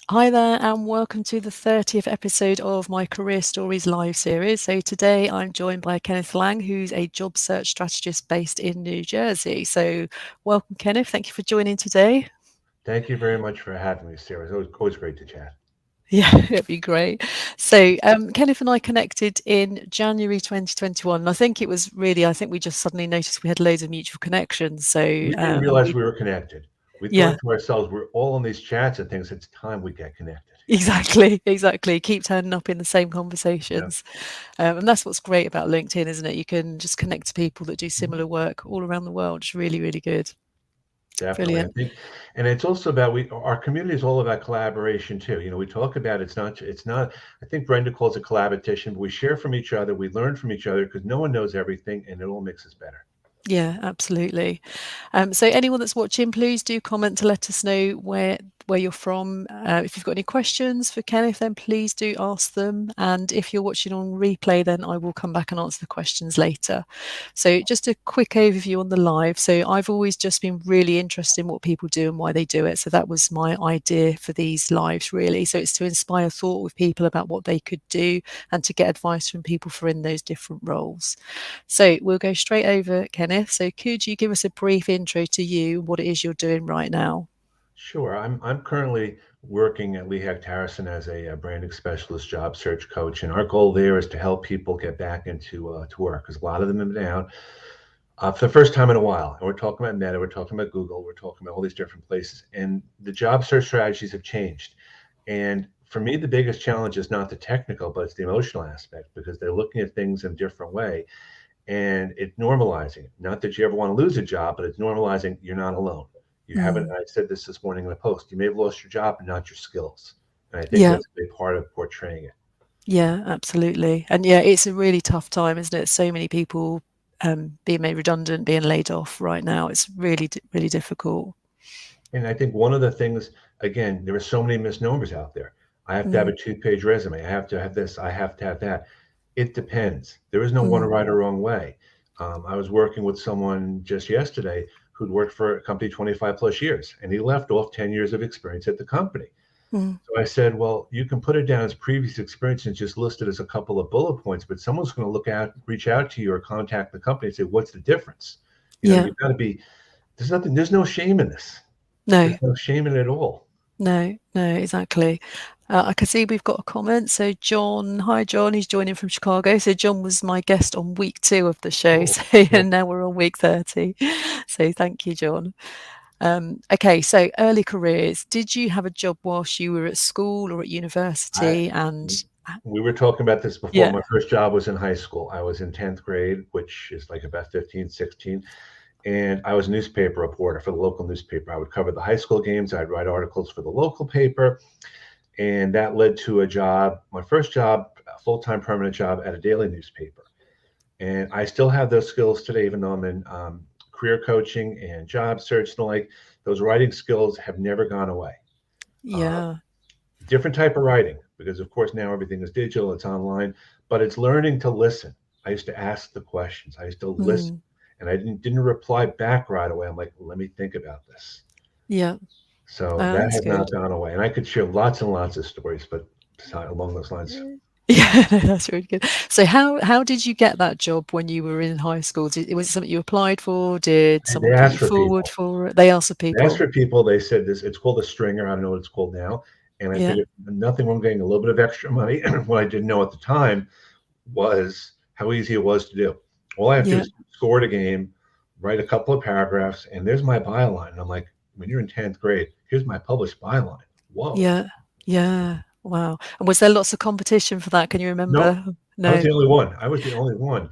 Hi there, and welcome to the 30th episode of my Career Stories live series. So, today I'm joined by Kenneth Lang, who's a job search strategist based in New Jersey. So, welcome, Kenneth. Thank you for joining today. Thank you very much for having me, Sarah. It's always great to chat. Yeah, it'd be great. So, Kenneth and I connected in January 2021. I think it was really, I think we just suddenly noticed we had loads of mutual connections. So, We didn't and realize we, we were connected. We yeah, thought to ourselves, we're all on these chats and things. It's time we get connected. exactly, exactly. Keep turning up in the same Yeah. conversations. And that's what's great about LinkedIn, isn't it? You can just connect to people that do Mhm. similar work all around the world. It's really, really good. Definitely. I Brilliant. think, and it's also about our community is all about collaboration too. We talk about it's not, I think Brenda calls it collaboration, but we share from each other, we learn from each other because no one knows everything and it all makes us better. Yeah, absolutely. So anyone that's watching, please do comment to let us know where you're from. If you've got any questions for Kenneth, then please do ask them. And if you're watching on replay, then I will come back and answer the questions later. So just a quick overview on the live. So I've always just been really interested in what people do and why they do it. So that was my idea for these lives, really. So it's to inspire thought with people about what they could do and to get advice from people for in those different roles. So we'll go straight over, Kenneth. So could you give us a brief intro to you, what it is you're doing right now? Sure. I'm currently working at Lehigh Harrison as a branding specialist job search coach, and our goal there is to help people get back into to work because a lot of them have been out for the first time in a while. And we're talking about Meta, we're talking about Google, we're talking about all these different places, and the job search strategies have changed. And for me, the biggest challenge is not the technical, but it's the emotional aspect because they're looking at things in a different way, and it's normalizing it. Not that you ever want to lose a job, but it's normalizing you're not alone. You haven't, Mm, I said this morning in a post, you may have lost your job, but not your skills. And I think yeah, that's a big part of portraying it. yeah, absolutely. And yeah, it's a really tough time, isn't it? So many people being made redundant, being laid off right now. It's really, really difficult. And I think one of the things, again, there are so many misnomers out there. I have to have Mm, a two-page resume. I have to have this. I have to have that. It depends. There is no one mm, right or wrong way. I was working with someone just yesterday who'd worked for a company 25 plus years, and he left off 10 years of experience at the company. mm, So I said, well, you can put it down as previous experience and just list it as a couple of bullet points, but someone's going to reach out to you or contact the company and say, what's the difference? yeah, You've got to be, there's no shame in this. no, There's no shame in it at all. no, no, exactly. I can see we've got a comment. So John, hi John, he's joining from Chicago. So John was my guest on week 2 of the show. Oh, So well, and now we're on week 30. So thank you, John. Okay, so early careers. Did you have a job whilst you were at school or at I university? And we were talking about this before. yeah, My first job was in high school. I was in 10th grade, which is like about 15, 16. And I was a newspaper reporter for the local newspaper. I would cover the high school games. I'd write articles for the local paper. And that led to a job, my first job, a full-time permanent job at a daily newspaper. And I still have those skills today, even though I'm in career coaching and job search and the like. Those writing skills have never gone away. Uh, yeah, Different type of writing because of course now everything is digital, it's online, but it's learning to listen. I used to ask the questions, I used to listen, mm, and I didn't reply back right away. I'm like, let me think about this. yeah, So that that's has good. not gone away, and I could share lots and lots of stories, but along those lines. Yeah, that's really good. So how did you get that job when you were in high school? Was it something you applied for? Did They someone put you asked for forward people. for it? They asked for They asked people. for people. They said this. It's called a stringer. I don't know what it's called now. And I Yeah, figured nothing wrong getting a little bit of extra money. What I didn't know at the time was how easy it was to do. All I have to do yeah, is score a game, write a couple of paragraphs, and there's my byline. And I'm like, when you're in 10th grade, here's my published byline. Whoa. yeah, yeah. Wow. And was there lots of competition for that? Can you No, remember? I was No. the only one. I was the only one.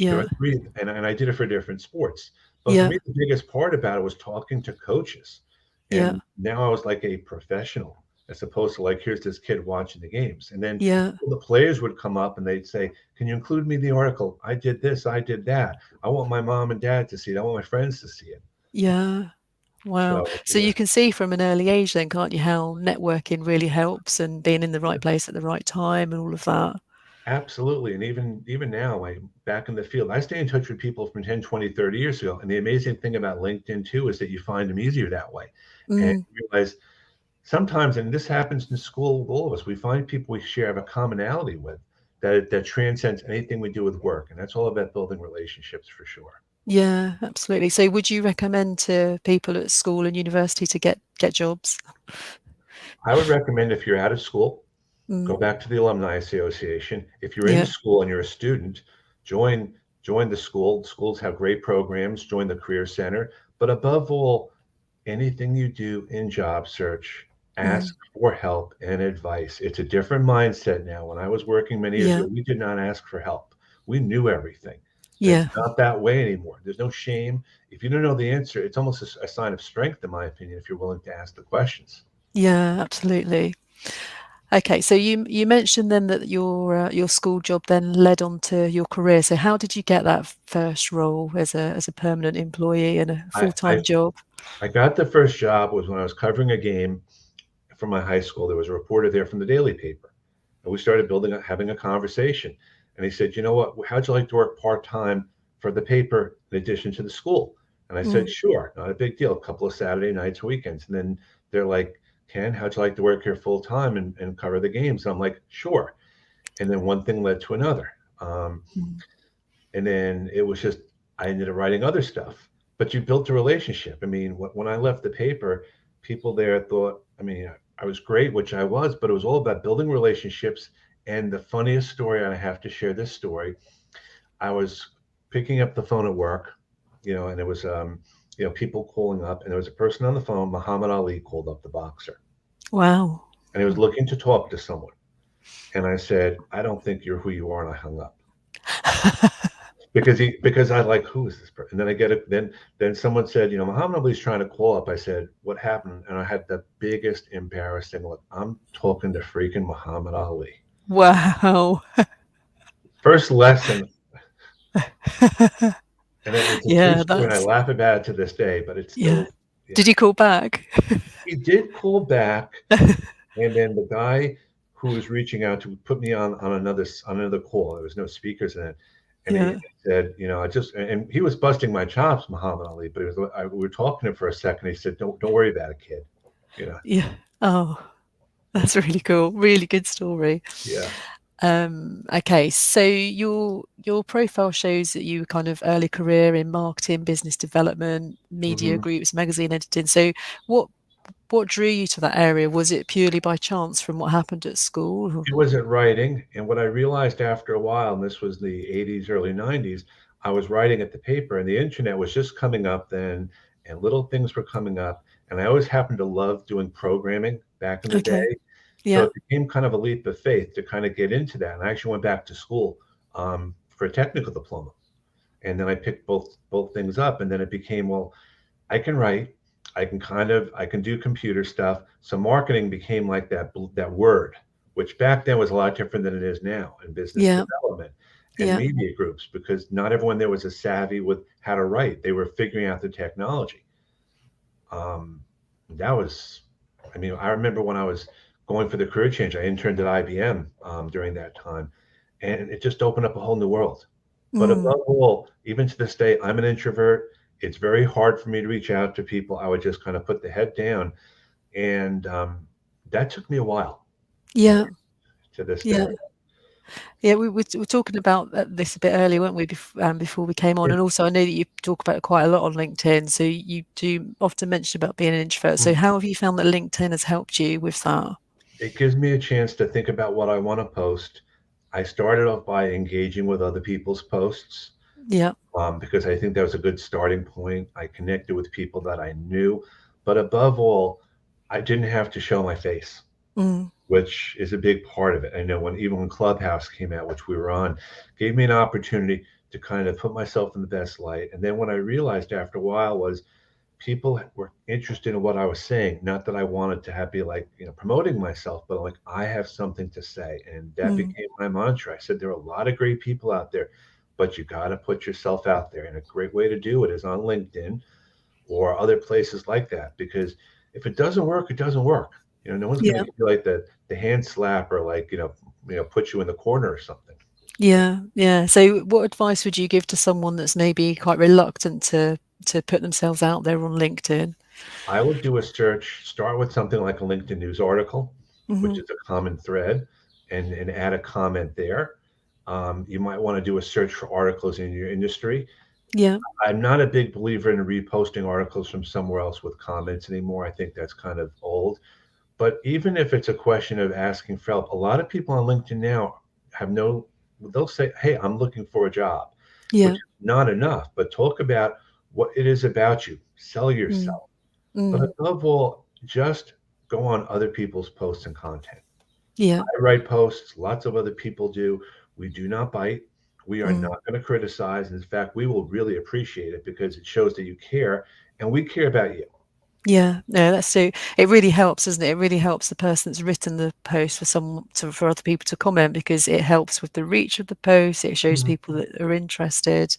There Yeah, were three, and I did it for different sports. But for yeah, me, the biggest part about it was talking to coaches. yeah, And now I was like a professional as opposed to like, here's this kid watching the games. And then yeah, the players would come up and they'd say, can you include me in the article? I did this, I did that. I want my mom and dad to see it. I want my friends to see it. yeah. Wow. So, So yeah. you can see from an early age then, can't you, how networking really helps and being in the right place at the right time and all of that. Absolutely. And even now, like back in the field, I stay in touch with people from 10, 20, 30 years ago. And the amazing thing about LinkedIn too is that you find them easier that way. And Mm, you realize sometimes, and this happens in school with all of us, we find people we share have a commonality with that transcends anything we do with work, and that's all about building relationships for sure. Yeah, absolutely. So would you recommend to people at school and university to get jobs? I would recommend if you're out of school, Mm, go back to the Alumni Association. If you're in yeah. school and you're a student, join join the school. Schools have great programs. Join the Career Center. But above all, anything you do in job search, ask Mm, for help and advice. It's a different mindset now. When I was working many years yeah. ago, we did not ask for help. We knew everything. It's Yeah. not that way anymore. There's no shame. If you don't know the answer, it's almost a sign of strength, in my opinion, if you're willing to ask the questions. Yeah, absolutely. Okay, so you mentioned then that your school job then led on to your career. So how did you get that first role as a permanent employee in a I, I full-time job? I got the first job was when I was covering a game from my high school. There was a reporter there from the daily paper, and we started having a conversation. And he said, "You know what? How'd you like to work part time for the paper in addition to the school?" And I said, Mm, "Sure, not a big deal. A couple of Saturday nights, weekends." And then they're like, "Ken, how'd you like to work here full time and cover the games?" And I'm like, "Sure." And then one thing led to another. Um, mm, and then it was just I ended up writing other stuff. But you built a relationship. I mean, when I left the paper, people there thought, I mean, I was great, which I was, but it was all about building relationships. And the funniest story, and I have to share this story, I was picking up the phone at work, and it was, people calling up, and there was a person on the phone, Muhammad Ali called up, the boxer, wow. and he was looking to talk to someone. And I said, I don't think you're who you are, and I hung up. Because I like, who is this person? And then I get it. Then someone said, Muhammad Ali's trying to call up. I said, what happened? And I had the biggest embarrassing look. I'm talking to freaking Muhammad Ali. Wow. First lesson, and it's a true Yeah, story, and I that's laugh about it to this day. But it's yeah. still, yeah. Did you call back? He did call back, and then the guy who was reaching out to put me on another call. There was no speakers in it. And he Yeah, said, I just, and he was busting my chops, Muhammad Ali, but we were talking to him for a second. He said, don't worry about it, kid. You know, yeah. Oh, that's really cool. Really good story. yeah. Okay, so your profile shows that you were kind of early career in marketing, business development, media hmm groups, magazine editing. So what what drew you to that area? Was it purely by chance from what happened at school? Or- It was at writing. And what I realized after a while, and this was the 80s, early 90s, I was writing at the paper and the internet was just coming up then, and little things were coming up. And I always happened to love doing programming back in the Okay. day. So Yeah. it became kind of a leap of faith to kind of get into that. And I actually went back to school for a technical diploma. And then I picked both things up. And then it became, well, I can write, I can do computer stuff. So marketing became like that word, which back then was a lot different than it is now in business Yeah. development and Yeah. media groups, because not everyone there was as savvy with how to write. They were figuring out the technology. Um, that was, I mean, I remember when I was going for the career change, I interned at IBM during that time, and it just opened up a whole new world. But Mm. above all, even to this day, I'm an introvert. It's very hard for me to reach out to people. I would just kind of put the head down, and that took me a while, you know, Yeah. to this day. Yeah. Yeah, we were talking about this a bit earlier, weren't we, before we came on? Yeah. And also, I know that you talk about it quite a lot on LinkedIn. So you do often mention about being an introvert. So Mm. how have you found that LinkedIn has helped you with that? It gives me a chance to think about what I want to post. I started off by engaging with other people's posts, Yeah. because I think that was a good starting point. I connected with people that I knew, but above all, I didn't have to show my face, Mm, which is a big part of it. I know even when Clubhouse came out, which we were on, gave me an opportunity to kind of put myself in the best light. And then what I realized after a while was people were interested in what I was saying. Not that I wanted to be like, promoting myself, but like I have something to say. And that mm, became my mantra. I said, there are a lot of great people out there, but you got to put yourself out there. And a great way to do it is on LinkedIn or other places like that. Because if it doesn't work, it doesn't work. No one's going yeah. to give you like the hand slap or like, put you in the corner or something. Yeah. Yeah. So what advice would you give to someone that's maybe quite reluctant to put themselves out there on LinkedIn? I would do a search, start with something like a LinkedIn news article, which Hmm. is a common thread, and add a comment there. You might want to do a search for articles in your industry. Yeah. I'm not a big believer in reposting articles from somewhere else with comments anymore. I think that's kind of old. But even if it's a question of asking for help, a lot of people on LinkedIn now have no, they'll say, "Hey, I'm looking for a job," which Yeah. is not enough, but talk about what it is about you, sell Mm. yourself. But Mm. above all, just go on other people's posts and content. Yeah. I write posts, lots of other people do. We do not bite. We are Mm. not going to criticize. In fact, we will really appreciate it because it shows that you care and we care about you. Yeah, no, that's so. It really helps, doesn't it? It really helps the person that's written the post for other people to comment because it helps with the reach of the post. It shows Mhm. people that are interested,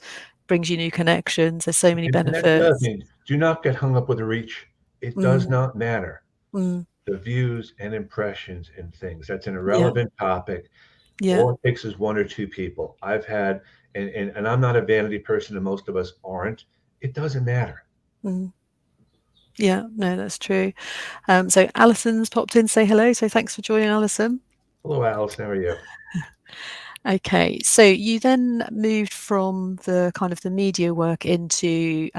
brings you new connections. There's so many And that's the other benefits. thing. Do not get hung up with the reach. It does Mm, not matter. mm, The views and impressions and things. That's an yeah, irrelevant topic. yeah, All it takes is one or two people. I've had, and I'm not a vanity person, and most of us aren't. It doesn't matter. mm, yeah. No, that's true. So Alison's popped in to say hello. So thanks for joining, Alison. Hello, Alice. How are you? Okay, so you then moved from the kind of the media work into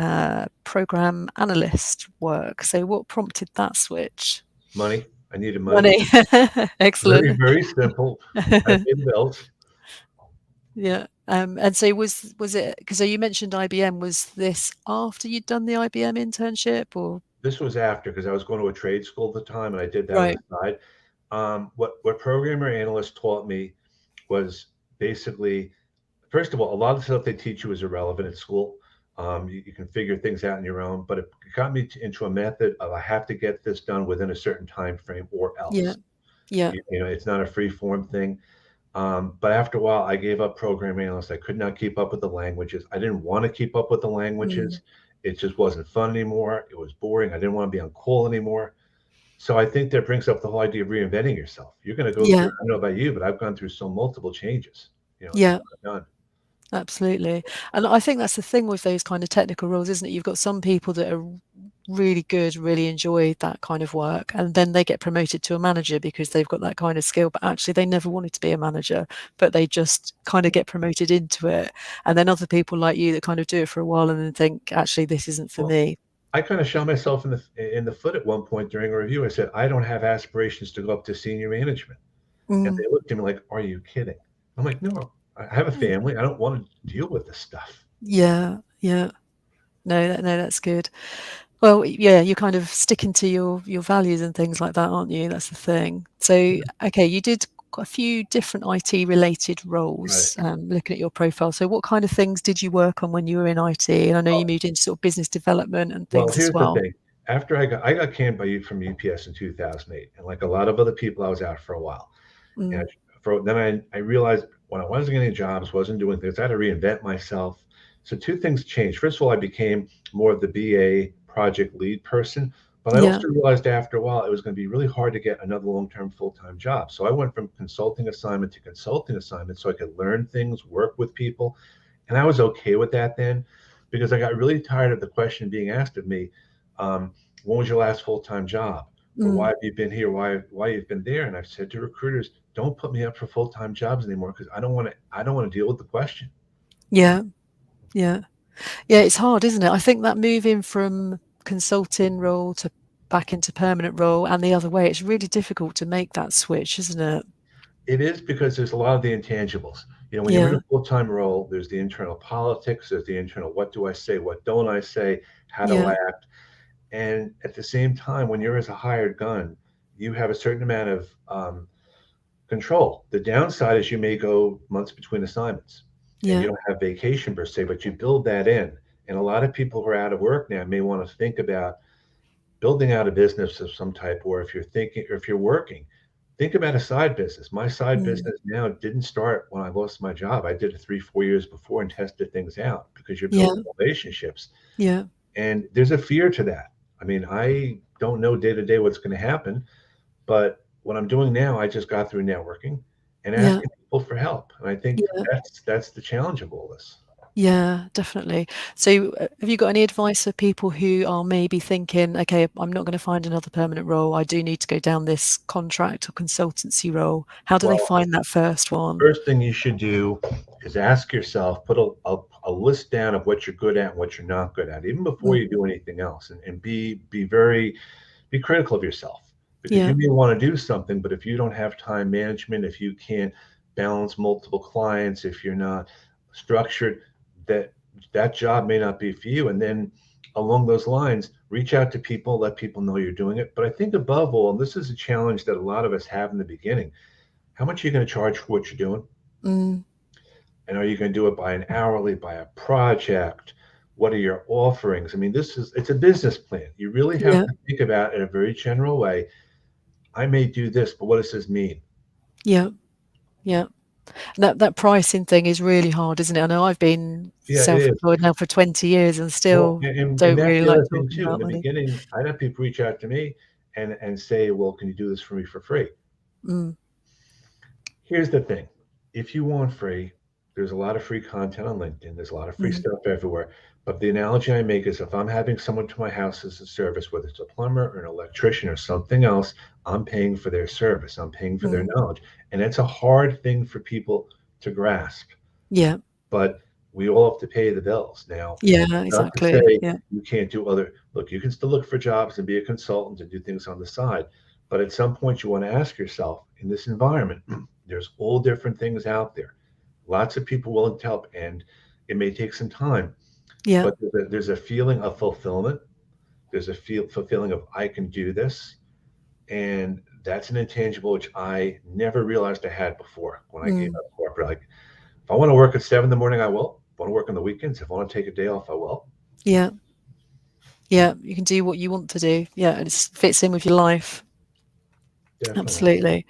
program analyst work. So what prompted that switch? Money. I needed money. Money. Very, Excellent. very simple. I pay the bills. Yeah. And so was it because so you mentioned IBM, was this after you'd done the IBM internship or This was after because I was going to a trade school at the time, and I did that on right? the side. What programmer analyst taught me was basically, first of all, a lot of the stuff they teach you is irrelevant at school. You can figure things out on your own, but it got me into a method of I have to get this done within a certain time frame or Yeah. else. Yeah. You know, it's not a free form thing. But after a while, I gave up programming analyst. I could not keep up with the languages. I didn't want to keep up with the Mm. languages. It just wasn't fun anymore. It was boring. I didn't want to be on call anymore. So I think that brings up the whole idea of reinventing yourself. You're going to go through, Yeah. I don't know about you, but I've gone through so multiple changes, since Yeah. I've done. Absolutely. And I think that's the thing with those kind of technical roles, isn't it? You've got some people that are really good, really enjoy that kind of work, and then they get promoted to a manager because they've got that kind of skill, but actually they never wanted to be a manager, but they just kind of get promoted into it. And then other people like you that kind of do it for a while and then think, actually, this isn't for Well, me. I kind of shot myself in the foot at one point during a review. I said, I don't have aspirations to go up to senior management. And Mm. they looked at me like, are you kidding? I'm like, no, I have a Mm. family. I don't want to deal with this stuff. Yeah, yeah. No, that's good. Well, yeah, you're kind of sticking to your values and things like that, aren't you? That's the thing. So, okay, you did quite a few different IT related Right. roles, looking at your profile. So what kind of things did you work on when you were in IT? And I know you moved into sort of business development and Well, things as here's the well. thing. After I got canned by you from UPS in 2008, and like a lot of other people, I was out for a while. And Mm, then I realized when I wasn't getting jobs, wasn't doing things, I had to reinvent myself. So two things changed. First of all, I became more of the BA project lead person, but I yeah, also realized after a while it was going to be really hard to get another long-term full-time job. So I went from consulting assignment to consulting assignment so I could learn things, work with people, and I was okay with that then because I got really tired of the question being asked of me, um, when was your last full-time job? Or why mm, have you been here? Why you've been there? And I've said to recruiters, don't put me up for full-time jobs anymore because I don't want to deal with the question. yeah, yeah, yeah. It's hard, isn't it? I think that moving from consulting role to back into permanent role and the other way, it's really difficult to make that switch, isn't it? It is because there's a lot of the intangibles. When you're in Yeah, a full-time role, there's the internal politics, there's the internal what do I say, what don't I say, how to yeah, act. And at the same time, when you're as a hired gun, you have a certain amount of control. The downside is you may go months between assignments and you yeah, don't have vacation per se, but you build that in. And a lot of people who are out of work now may want to think about building out a business of some type, or if you're thinking, or if you're working, think about a side business. My side mm, business now didn't start when I lost my job. I did it 3, 4 years before and tested things out because you're yeah, building relationships. yeah, And there's a fear to that. I mean, I don't know day to day what's going to happen, but what I'm doing now, I just got through networking and yeah, asking people for help. And I think yeah. that's the challenge of all this. Yeah, definitely. So, have you got any advice for people who are maybe thinking, okay, I'm not going to find another permanent role. I do need to go down this contract or consultancy role. How do they Well, find that first one? first thing you should do is ask yourself, put a list down of what you're good at and what you're not good at, even before you Mm, do anything else, and be very be critical of yourself, because yeah. you may want to do something, but if you don't have time management, if you can't balance multiple clients, if you're not structured, that that job may not be for you. And then along those lines, reach out to people, let people know you're doing it. But I think above all, and this is a challenge that a lot of us have in the beginning, how much are you going to charge for what you're doing? Mm, And are you going to do it by an hourly, by a project? What are your offerings? I mean, it's a business plan. You really have yeah. to think about it in a very general way. I may do this, but what does this mean? Yeah. Yeah. That pricing thing is really hard, isn't it? I know I've been Yeah, it is. self-employed now for 20 years and Well, still and don't that's really the like other thing talking too. In about the money. beginning, I'd have people reach out to me and say, "Well, can you do this for me for free?" Mm, Here's the thing. If you want free, there's a lot of free content on LinkedIn. There's a lot of free mm, stuff everywhere. But the analogy I make is if I'm having someone to my house as a service, whether it's a plumber or an electrician or something else, I'm paying for their service. I'm paying for their mm. knowledge. And it's a hard thing for people to grasp, Yeah. but we all have to pay the bills. Now, Yeah, not to exactly. say Yeah. you can't do other, look, you can still look for jobs and be a consultant and do things on the side. But at some point, you want to ask yourself in this environment, there's all different things out there, lots of people willing to help, and it may take some time, Yeah. but there's a feeling of fulfillment. There's a feeling of I can do this. And that's an intangible which I never realized I had before when I gave Mm, up corporate. Like, if I want to work at 7 in the morning, I will. If I want to work on the weekends, if I want to take a day off, I will. yeah. Yeah. You can do what you want to do. Yeah. And it fits in with your life. Definitely. Absolutely.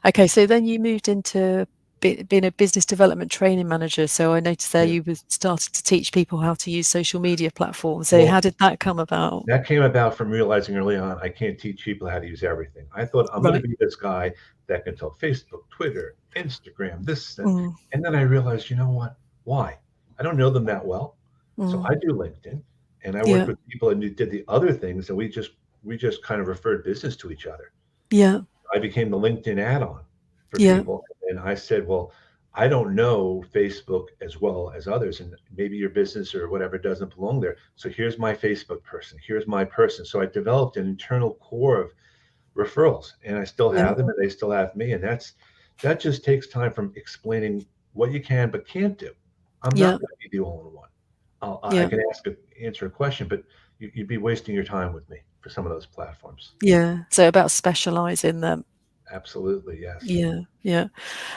Okay. So then you moved into being a business development training manager. So I noticed there Yeah. you were started to teach people how to use social media platforms. So Well, how did that come about? that came about from realizing early on I can't teach people how to use everything. I thought I'm going to Right. be this guy that can tell Facebook, Twitter, Instagram, this, that. Mm, And then I realized, you know what? Why? I don't know them that well. So mm, I do LinkedIn, and I worked yeah. with people and did the other things, and we just kind of referred business to each other. Yeah. I became the LinkedIn add-on for Yeah. people. And I said, well, I don't know Facebook as well as others, and maybe your business or whatever doesn't belong there. So here's my Facebook person. Here's my person. So I developed an internal core of referrals, and I still Yeah. have them, and they still have me. And that just takes time from explaining what you can but can't do. I'm not Yeah. going to be the all-in-one. I Yeah. can answer a question, but you'd be wasting your time with me for some of those platforms. Yeah. So about specializing them. Absolutely, yes. Yeah. Yeah.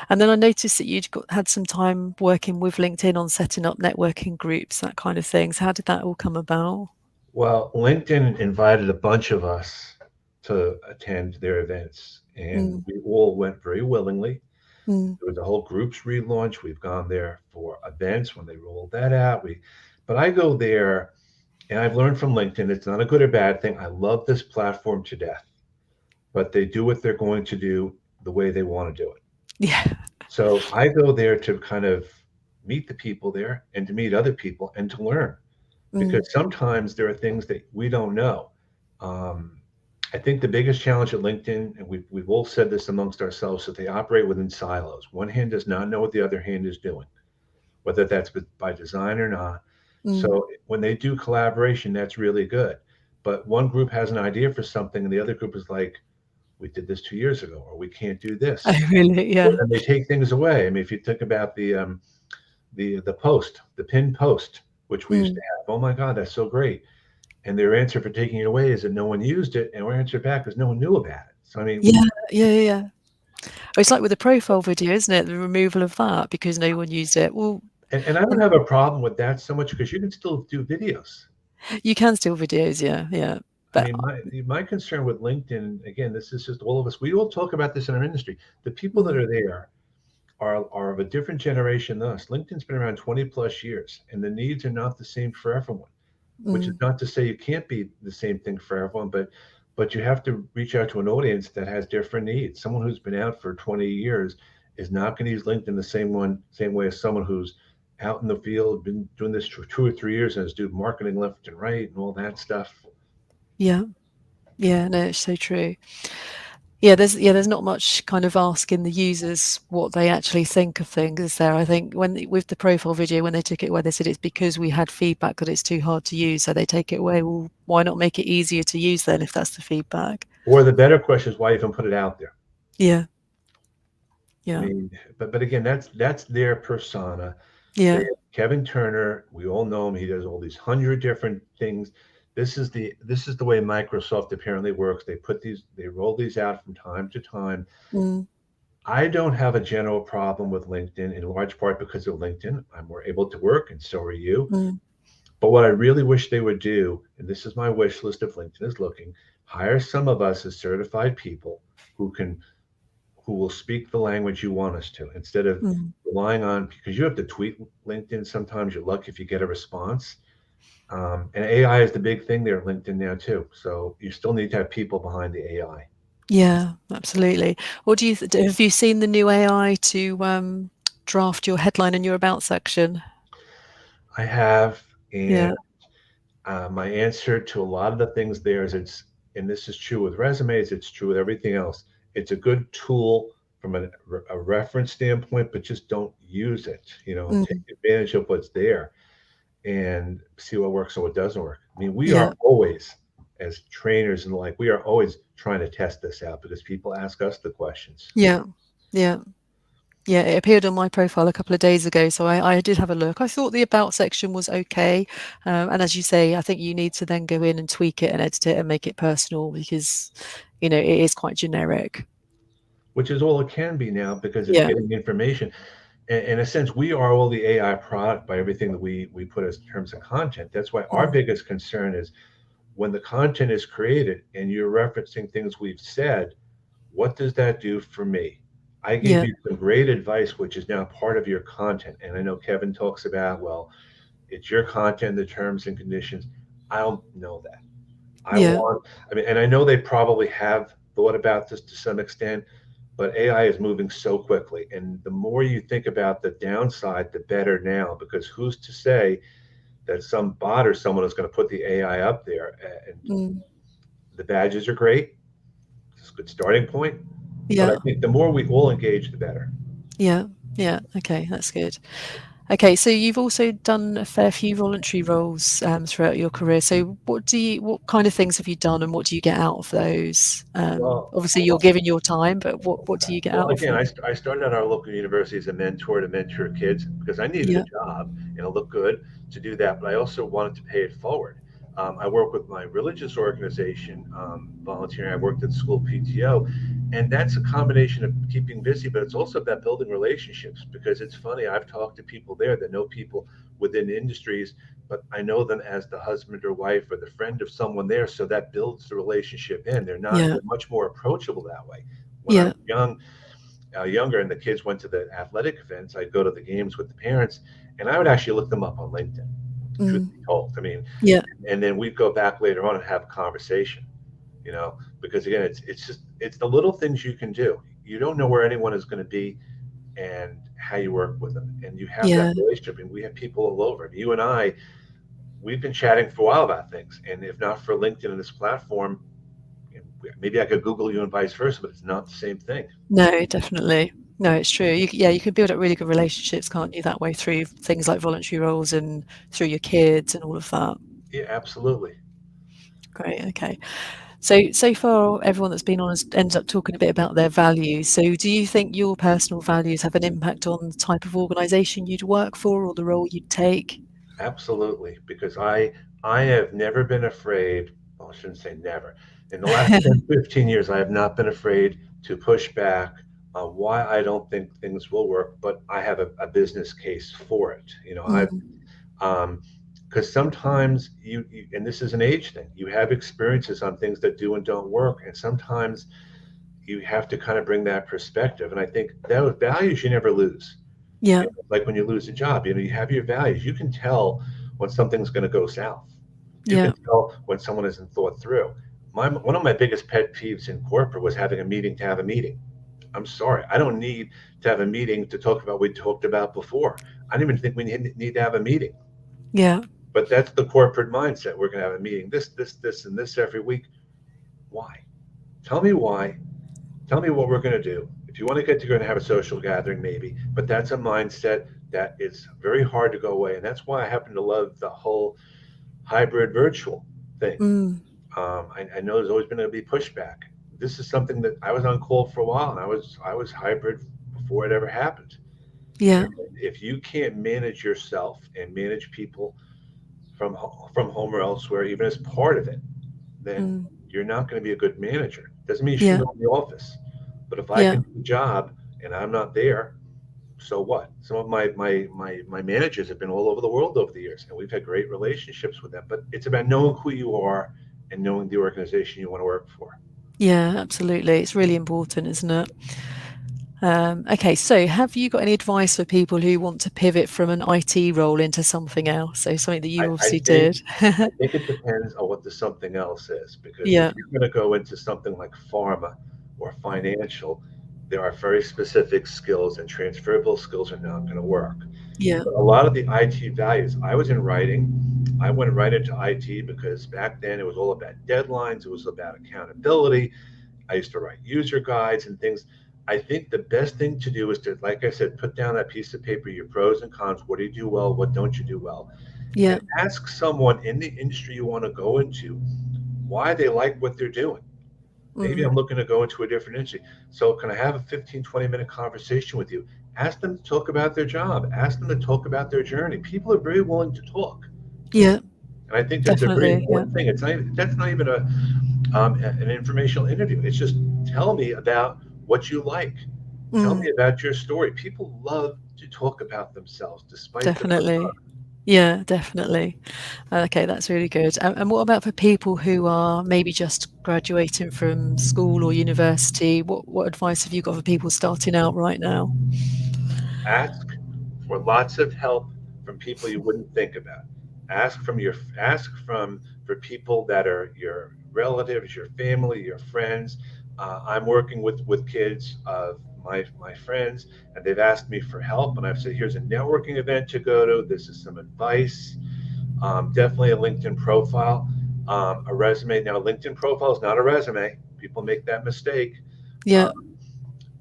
And then I noticed that had some time working with LinkedIn on setting up networking groups, that kind of thing. So how did that all come about? Well, LinkedIn invited a bunch of us to attend their events, and Mm, we all went very willingly. mm, There was a whole groups relaunch. We've gone there for events when they rolled that out. But I go there, and I've learned from LinkedIn, it's not a good or bad thing. I love this platform to death, but they do what they're going to do the way they want to do it. yeah. So I go there to kind of meet the people there and to meet other people and to learn, Mm, because sometimes there are things that we don't know. Um, I think the biggest challenge at LinkedIn, and we've all said this amongst ourselves, that they operate within silos. One hand does not know what the other hand is doing, whether that's by design or not. mm. So when they do collaboration, that's really good. But one group has an idea for something, and the other group is like, "We did this 2 years ago," or "We can't do Oh, this," really? Yeah. and they take things away. I mean, if you think about the post, the pinned post, which we used to Mm. have, oh my God, that's so great. And their answer for taking it away is that no one used it, and our answer back is no one knew about it. So I mean, Yeah. Yeah. Yeah. Yeah. Oh, it's like with the profile video, isn't it? The removal of that because no one used it. Well, and I don't and have a problem with that so much because you can still do videos. you can steal videos, yeah, yeah. I But mean, my concern with LinkedIn, again, this is just all of us. We all talk about this in our industry. The people that mm, are there are of a different generation than us. LinkedIn's been around 20 plus years, and the needs are not the same for everyone. Which is mm, not to say you can't be the same thing for everyone, but you have to reach out to an audience that has different needs. Someone who's been out for 20 years is not going to use LinkedIn the same way as someone who's out in the field, been doing this for 2 or 3 years, and is doing marketing left and right and all that stuff. Yeah. Yeah, no, it's so true. Yeah, there's not much kind of asking the users what they actually think of things, is there? I think with the profile video, when they took it away, they said it's because we had feedback that it's too hard to use, so they take it away. Well, why not make it easier to use then if that's the feedback? Or the better question is, why even put it out there? Yeah, I yeah, mean, but again, that's their persona. They yeah, Kevin Turner, we all know him. He does all these 100 different things. This is the way Microsoft apparently works. They roll these out from time to time. mm, I don't have a general problem with LinkedIn in large part because of LinkedIn. I'm more able to work, and so are you. mm, But what I really wish they would do, and this is my wish list if LinkedIn is looking, hire some of us as certified people who can who will speak the language you want us to instead of mm. relying on, because you have to tweet LinkedIn. Sometimes you're lucky if you get a response. And AI is the big thing there at LinkedIn now too. So you still need to have people behind the AI. Yeah, absolutely. What do have you seen the new AI to draft your headline in your about section? I have, and Yeah, my answer to a lot of the things there is and this is true with resumes, it's true with everything else. It's a good tool from a reference standpoint, but just don't use it. Take mm, advantage of what's there and see what works and what doesn't work. I mean, we are yeah, always, as trainers and the like, we are always trying to test this out because people ask us the questions. yeah, yeah. Yeah, it appeared on my profile a couple of days ago, so I did have a look. I thought the about section was okay, and as you say, I think you need to then go in and tweak it and edit it and make it personal because, it is quite generic. Which is all it can be now because it's Yeah, getting information. In a sense, we are all the AI product by everything that we put as terms of content. That's why our mm, biggest concern is when the content is created and you're referencing things we've said, what does that do for me? I gave yeah, you some great advice, which is now part of your content. And I know Kevin talks about, well, it's your content, the terms and conditions. I don't know that. yeah, I mean, and I know they probably have thought about this to some extent, but AI is moving so quickly. And the more you think about the downside, the better now, because who's to say that some bot or someone is going to put the AI up there? And mm, the badges are great. It's a good starting point. But I yeah, think the more we all engage, the better. yeah, yeah. Okay, that's good. Okay, so you've also done a fair few voluntary roles throughout your career. So what kind of things have you done, and what do you get out of those? Well, Obviously, you're giving your time, but what do you get Well, out of again, them? I started at our local university as a mentor to mentor kids because I needed a Yeah, job and it looked good to do that, but I also wanted to pay it forward. I work with my religious organization, volunteering. I worked at school PTO, and that's a combination of keeping busy, but it's also about building relationships because it's funny. I've talked to people there that know people within industries, but I know them as the husband or wife or the friend of someone there, so that builds the relationship in. yeah, They're much more approachable that way. When I yeah. was younger and the kids went to the athletic events, I'd go to the games with the parents and I would actually look them up on LinkedIn, truth Mm, be told. I mean, yeah, and then we'd go back later on and have a conversation, you know, because again, it's the little things you can do. You don't know where anyone is going to be and how you work with them. And you have that yeah. relationship. And we have people all over. You and I, we've been chatting for a while about things. And if not for LinkedIn and this platform, maybe I could Google you and vice versa, but it's not the same thing. No, definitely. No, it's true. Yeah, you can build up really good relationships, can't you, that way through things like voluntary roles and through your kids and all of that. Yeah, absolutely. Great. Okay. So far, everyone that's been on has ended up talking a bit about their values. So, do you think your personal values have an impact on the type of organisation you'd work for or the role you'd take? Absolutely, because I have never been afraid. Well, I shouldn't say never. In the last 10, 15 years, I have not been afraid to push back on why I don't think things will work, but I have a business case for it. Mm, Um, because sometimes and this is an age thing, you have experiences on things that do and don't work, and sometimes you have to kind of bring that perspective. And I think those values you never lose. yeah, Like when you lose a job, you have your values. You can tell when something's going to go south. You yeah, can tell when someone isn't thought through. One of my biggest pet peeves in corporate was having a meeting to have a meeting. I'm sorry, I don't need to have a meeting to talk about what we talked about before. I don't even think we need to have a meeting. Yeah. But that's the corporate mindset. We're going to have a meeting, this, and this every week. Why? Tell me why. Tell me what we're going to do. If you want to get together and have a social gathering, maybe. But that's a mindset that is very hard to go away. And that's why I happen to love the whole hybrid virtual thing. Mm. I know there's always been going to be pushback. This is something that I was on call for a while, and I was hybrid before it ever happened. Yeah. If you can't manage yourself and manage people from home or elsewhere, even as part of it, then Mm. you're not going to be a good manager. Doesn't mean you shouldn't Yeah. go in the office, but if I Yeah. can do the job and I'm not there, so what? Some of my managers have been all over the world over the years, and we've had great relationships with them. But it's about knowing who you are and knowing the organization you want to work for. Yeah, absolutely. It's really important, isn't it? Okay, so have you got any advice for people who want to pivot from an IT role into something else? So something that I, you I obviously think did. I think it depends on what the something else is, because if Yeah, you're going to go into something like pharma or financial, there are very specific skills, and transferable skills are not going to work. yeah, But a lot of the IT values, I was in writing. I went right into IT because back then it was all about deadlines, it was about accountability. I used to write user guides and things. I think the best thing to do is to, like I said, put down that piece of paper, your pros and cons. What do you do well? What don't you do well? And yeah. ask someone in the industry you want to go into why they like what they're doing. Maybe Mm. I'm looking to go into a different industry. So can I have a 15, 20-minute conversation with you? Ask them to talk about their job. Ask them to talk about their journey. People are very willing to talk. Yeah, And I think that's a very definitely. Yeah. important thing. That's not even an informational interview. It's just tell me about what you like. Tell Mm. me about your story. People love to talk about themselves despite the Definitely. facade. Yeah, definitely. Okay, that's really good. And what about for people who are maybe just graduating from school or university? What advice have you got for people starting out right now? Ask for lots of help from people you wouldn't think about. Ask from for people that are your relatives, your family, your friends. I'm working with kids of my friends, and they've asked me for help, and I've said, here's a networking event to go to. This is some advice. Definitely a LinkedIn profile, a resume. Now, a LinkedIn profile is not a resume. People make that mistake. Yeah, Um,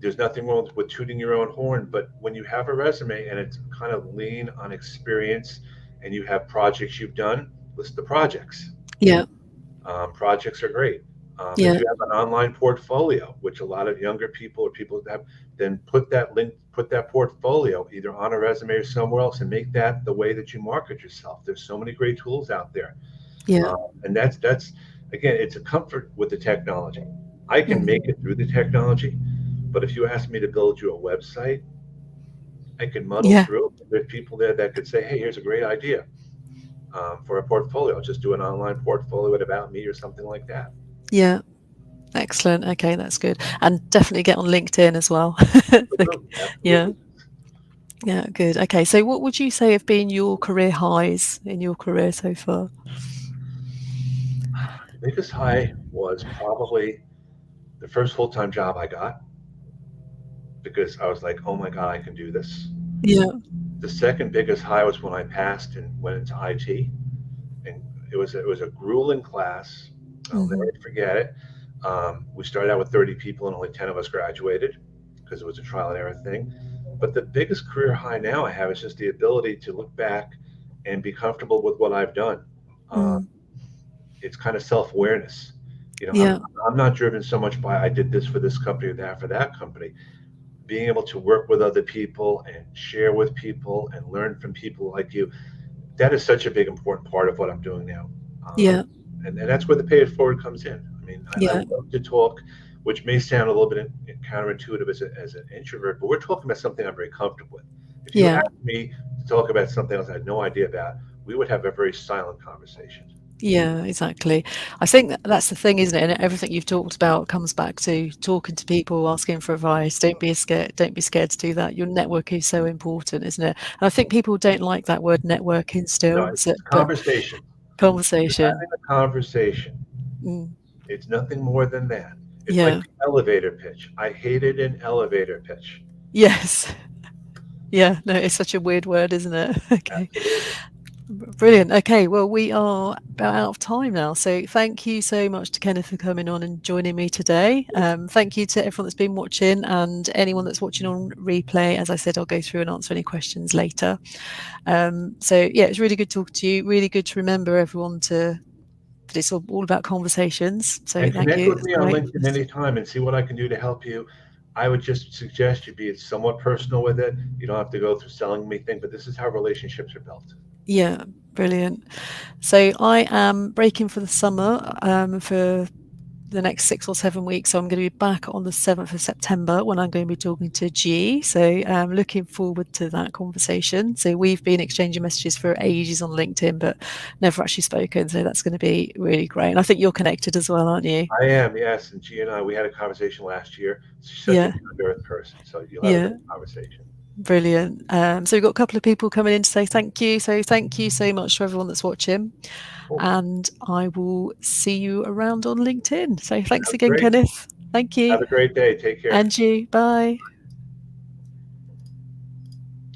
there's nothing wrong with tooting your own horn, but when you have a resume and it's kind of lean on experience and you have projects you've done, list the projects. yeah, Projects are great. If yeah, you have an online portfolio, which a lot of younger people or people have, then put that portfolio either on a resume or somewhere else, and make that the way that you market yourself. There's so many great tools out there, yeah. um, and that's again, it's a comfort with the technology. I can Mhm. make it through the technology, but if you ask me to build you a website, I can muddle Yeah, through. There's people there that could say, "Hey, here's a great idea for a portfolio. Just do an online portfolio with about me or something like that." yeah. Excellent. Okay, that's good. And definitely get on LinkedIn as well. Absolutely, Yeah, absolutely. yeah, good. Okay, so what would you say have been your career highs in your career so far? The biggest high was probably the first full time job I got because I was like, "Oh my god, I can do this." Yeah. The second biggest high was when I passed and went into IT, and it was a grueling class. I'll never Mhm. forget it. We started out with 30 people, and only 10 of us graduated because it was a trial and error thing. But the biggest career high now I have is just the ability to look back and be comfortable with what I've done. Um, Mm. it's kind of self awareness. You know, Yeah, I'm not driven so much by I did this for this company or that for that company. Being able to work with other people and share with people and learn from people like you, that is such a big important part of what I'm doing now. Um, yeah, and that's where the pay it forward comes in. I mean, I yeah, love to talk, which may sound a little bit counterintuitive as an introvert, but we're talking about something I'm very comfortable with. If you yeah. asked me to talk about something else I had no idea about, we would have a very silent conversation. Yeah, exactly. I think that's the thing, isn't it? And everything you've talked about comes back to talking to people, asking for advice. Don't be scared. Don't be scared to do that. Your network is so important, isn't it? And I think people don't like that word networking No, still. So, it's but conversation. You're conversation. having a conversation. Mm, It's nothing more than that. It's like Yeah. the elevator pitch. I hated an elevator pitch. Yes. Yeah. No, it's such a weird word, isn't it? Okay. Absolutely. Brilliant. Okay, well, we are about out of time now. So thank you so much to Kenneth for coming on and joining me today. Thank you to everyone that's been watching and anyone that's watching on replay. As I said, I'll go through and answer any questions later. So yeah, it's really good talking to you. Really good to remember everyone that it's all about conversations. So And thank connect you. with It's me on great. LinkedIn anytime and see what I can do to help you. I would just suggest you be somewhat personal with it. You don't have to go through selling me thing, but this is how relationships are built. Yeah, brilliant. So I am breaking for the summer for the next 6 or 7 weeks. So I'm going to be back on the 7th of September when I'm going to be talking to G. So I'm looking forward to that conversation. So we've been exchanging messages for ages on LinkedIn, but never actually spoken. So that's going to be really great. And I think you're connected as well, aren't you? I am, yes. And G and I, we had a conversation last year. She's such a Yeah, down to earth person. So you'll have a yeah. great conversation. Brilliant. So we've got a couple of people coming in to say thank you. So thank you so much to everyone that's watching. Cool. And I will see you around on LinkedIn. So thanks Sounds again, great. Kenneth. Thank Have you. a great day. Take care. And you. Bye.